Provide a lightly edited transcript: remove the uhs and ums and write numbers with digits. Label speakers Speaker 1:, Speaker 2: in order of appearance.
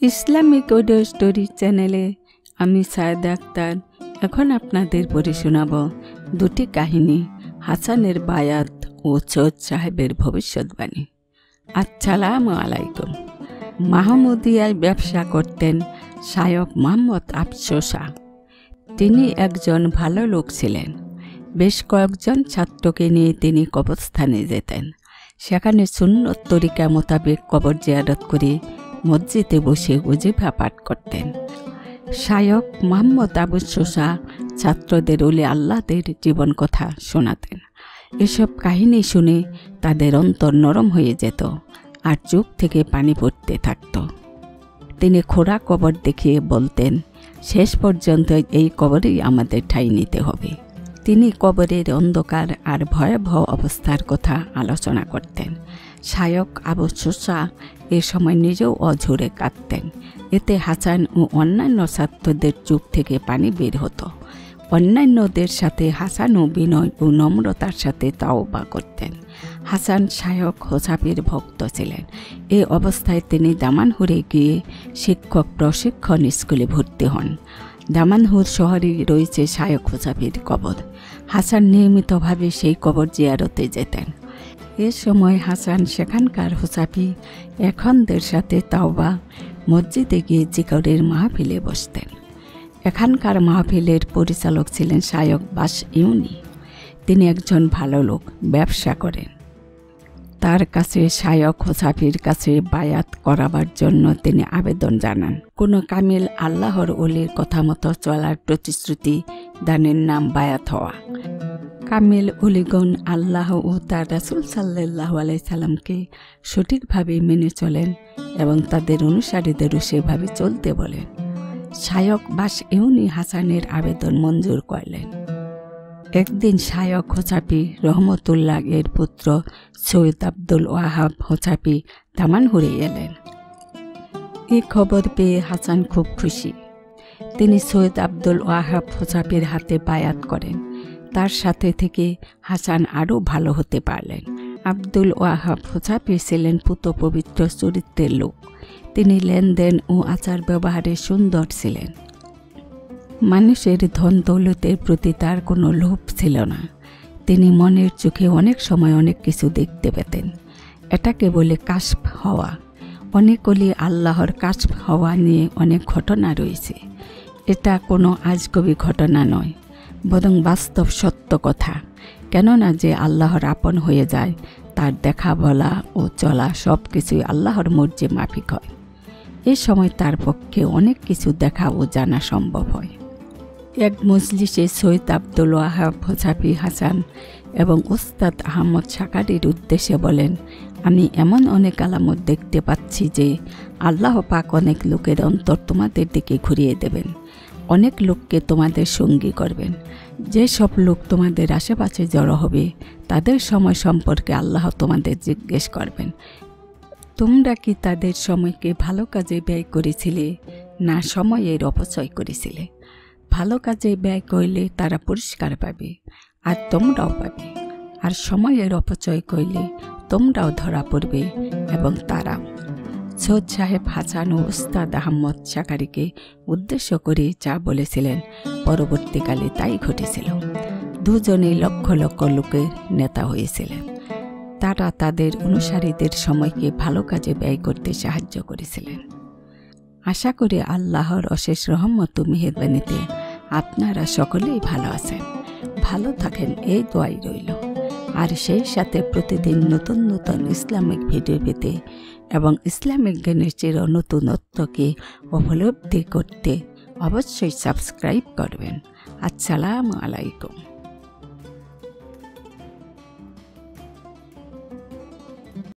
Speaker 1: Islamic audio story চ্যানেলে আমি সায়েদা আক্তার এখন আপনাদের পড়ে শোনাব দুটি কাহিনী, হাসানের বায়াত ও সৈয়দ সাহেবের ভবিষ্যৎবাণী। আসসালামু আলাইকুম। মাহমুদিয়ায় ব্যবসা করতেন শায়খ মোহাম্মদ আফসোস শাহ। তিনি একজন ভালো লোক ছিলেন। বেশ কয়েকজন ছাত্রকে নিয়ে তিনি কবরস্থানে যেতেন। সেখানে সুন্নত তরিকা মোতাবেক কবর জিয়ারত করে মসজিদে বসে ওজিফা পাঠ করতেন। শায়খ মোহাম্মদ আফসোস শাহ ছাত্রদের ওলি আল্লাহদের জীবন কথা শোনাতেন। এসব কাহিনী শুনে তাদের অন্তর নরম হয়ে যেত আর চোখ থেকে পানি পড়তে থাকত। তিনি খোঁড়া কবর দেখিয়ে বলতেন, শেষ পর্যন্ত এই কবরেই আমাদের ঠাঁই নিতে হবে। তিনি কবরের অন্ধকার আর ভয়াবহ অবস্থার কথা আলোচনা করতেন। শায়খ আফসোস শাহ এ সময় নিজেও অঝরে কাঁদতেন। এতে হাসান ও অন্যান্য ছাত্রদের চোখ থেকে পানি বের হতো। অন্যান্যদের সাথে হাসানও বিনয় ও নম্রতার সাথে তাওবা করতেন। হাসান শায়খ হোসাফির ভক্ত ছিলেন। এ অবস্থায় তিনি দামানহুরে গিয়ে শিক্ষক প্রশিক্ষণ স্কুলে ভর্তি হন। দামানহুর শহরে রয়েছে শায়খ হোসাফির কবর। হাসান নিয়মিতভাবে সেই কবর জিয়ারতে যেতেন। এ সময় হাসান সেখানকার হোসাফি এখনদের সাথে তাওবা মসজিদে গিয়ে জিকরের মাহফিলে বসতেন। এখানকার মাহফিলের পরিচালক ছিলেন শায়খ বাস ইউনি। তিনি একজন ভালো লোক, ব্যবসা করেন। তার কাছে শায়খ হোসাফির কাছে বায়াত করাবার জন্য তিনি আবেদন জানান। কোনো কামিল আল্লাহর ওলির কথা মতো চলার প্রতিশ্রুতি দানের নাম বায়াত হওয়া। কামিল ওলিগণ আল্লাহ ও তার রাসূল সাল্লাল্লাহু আলাইহি সাল্লামকে সঠিকভাবে মেনে চলেন এবং তাদের অনুসারীদেরও সেভাবে চলতে বলেন। শায়খ বাস ইউনি হাসানের আবেদন মঞ্জুর করলেন। একদিন শায়খ হোসাফি রহমতুল্লাহ এর পুত্র সৈয়দ আব্দুল ওয়াহাব হোসাফি দামানহুরে এলেন। এই খবর পেয়ে হাসান খুব খুশি। তিনি সৈয়দ আব্দুল ওয়াহাব হোসাফির হাতে বায়াত করেন। তার সাথে থেকে হাসান আরও ভালো হতে পারলেন। আব্দুল ওয়াহাব হোসাফি ছিলেন পুত পবিত্র চরিত্রের লোক। তিনি লেনদেন ও আচার ব্যবহারে সুন্দর ছিলেন। মানুষের ধন দৌলতের প্রতি তার কোনো লোভ ছিল না। তিনি মনের চোখে অনেক সময় অনেক কিছু দেখতে পেতেন। এটাকে বলে কাশফ হওয়া। অনেক অলি আল্লাহর কাশফ হওয়া নিয়ে অনেক ঘটনা রয়েছে। এটা কোনো আজগবি ঘটনা নয়, বরং বাস্তব সত্য কথা। কেননা যে আল্লাহর আপন হয়ে যায় তার দেখা বলা ও চলা সব কিছুই আল্লাহর মর্জি মাফিক হয়। এ সময় তার পক্ষে অনেক কিছু দেখা ও জানা সম্ভব হয়। এক মজলিসে সৈয়দ আব্দুল ওয়াহাব হোসাফি হাসান এবং ওস্তাদ আহমদ শাকারির উদ্দেশ্যে বলেন, আমি এমন অনেক আলামত দেখতে পাচ্ছি যে আল্লাহ পাক অনেক লোকের অন্তর তোমাদের দিকে ঘুরিয়ে দেবেন, অনেক লোককে তোমাদের সঙ্গী করবেন। যে সব লোক তোমাদের আশেপাশে জড়ো হবে তাদের সময় সম্পর্কে আল্লাহ তোমাদের জিজ্ঞেস করবেন, তোমরা কি তাদের সময়কে ভালো কাজে ব্যয় করেছিলে না সময়ের অপচয় করেছিলে? ভালো কাজে ব্যয় করলে তারা পুরস্কার পাবে আর তোমরাও পাবে, আর সময়ের অপচয় করলে তোমরাও ধরা পড়বে এবং তারাও। সৈয়দ সাহেব হাসান ও ওস্তাদ আহমদ শাকারিকে উদ্দেশ্য করে যা বলেছিলেন পরবর্তীকালে তাই ঘটেছিল। দুজনেই লক্ষ লক্ষ লোকের নেতা হয়েছিলেন। তারা তাদের অনুসারীদের সময়কে ভালো কাজে ব্যয় করতে সাহায্য করেছিলেন। আশা করি আল্লাহর অশেষ রহমত ও মেহেরবানিতে আপনারা সকলেই ভালো আছেন, ভালো থাকেন এই দোয়াই রইল। আর সেই সাথে প্রতিদিন নতুন নতুন ইসলামিক ভিডিও পেতে এবং ইসলামিক জ্ঞানের চির নতুনত্বকে উপলব্ধি করতে অবশ্যই সাবস্ক্রাইব করবেন। আসসালামু আলাইকুম।